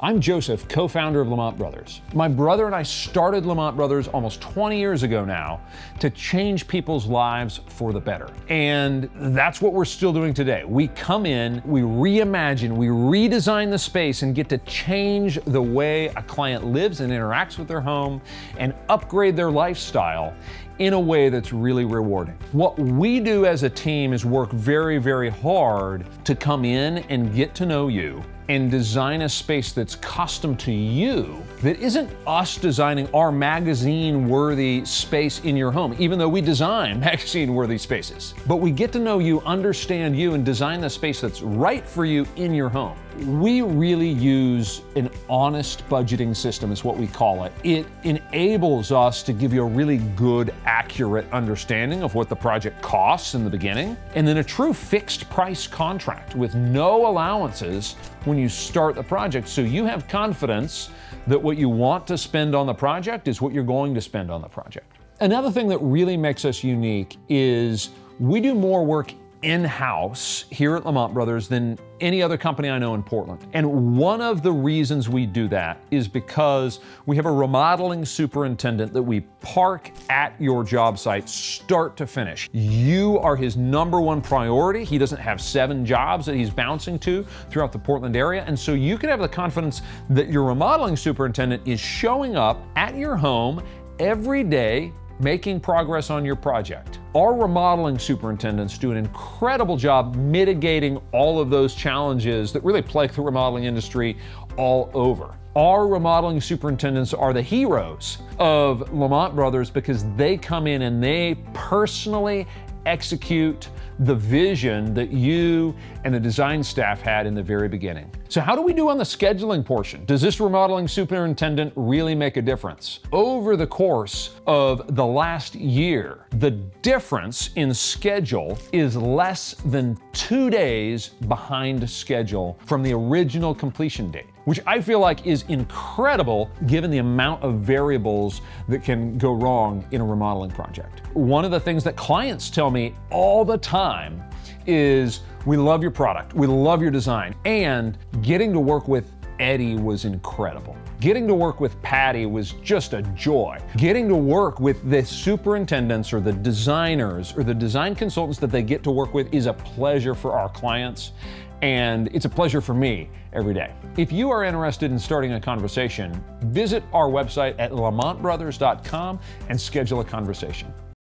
I'm Joseph, co-founder of Lamont Bros. My brother and I started Lamont Bros almost 20 years ago now to change people's lives for the better. And that's what we're still doing today. We come in, we reimagine, we redesign the space and get to change the way a client lives and interacts with their home and upgrade their lifestyle in a way that's really rewarding. What we do as a team is work very, very hard to come in and get to know you and design a space that's custom to you, that isn't us designing our magazine-worthy space in your home, even though we design magazine-worthy spaces. But we get to know you, understand you, and design the space that's right for you in your home. We really use an honest budgeting system, is what we call it. It enables us to give you a really good, accurate understanding of what the project costs in the beginning, and then a true fixed price contract with no allowances when you start the project, so you have confidence that what you want to spend on the project is what you're going to spend on the project. Another thing that really makes us unique is we do more work in-house here at Lamont Bros than any other company I know in Portland. And one of the reasons we do that is because we have a remodeling superintendent that we park at your job site start to finish. You are his number one priority. He doesn't have 7 jobs that he's bouncing to throughout the Portland area. And so you can have the confidence that your remodeling superintendent is showing up at your home every day making progress on your project. Our remodeling superintendents do an incredible job mitigating all of those challenges that really plague the remodeling industry all over. Our remodeling superintendents are the heroes of Lamont Bros because they come in and they personally execute the vision that you and the design staff had in the very beginning. So how do we do on the scheduling portion? Does this remodeling superintendent really make a difference? Over the course of the last year, the difference in schedule is less than 2 days behind schedule from the original completion date, which I feel like is incredible given the amount of variables that can go wrong in a remodeling project. One of the things that clients tell me all the time is, we love your product, we love your design, and getting to work with Eddie was incredible. Getting to work with Patty was just a joy. Getting to work with the superintendents or the designers or the design consultants that they get to work with is a pleasure for our clients, and it's a pleasure for me every day. If you are interested in starting a conversation, visit our website at lamontbrothers.com and schedule a conversation.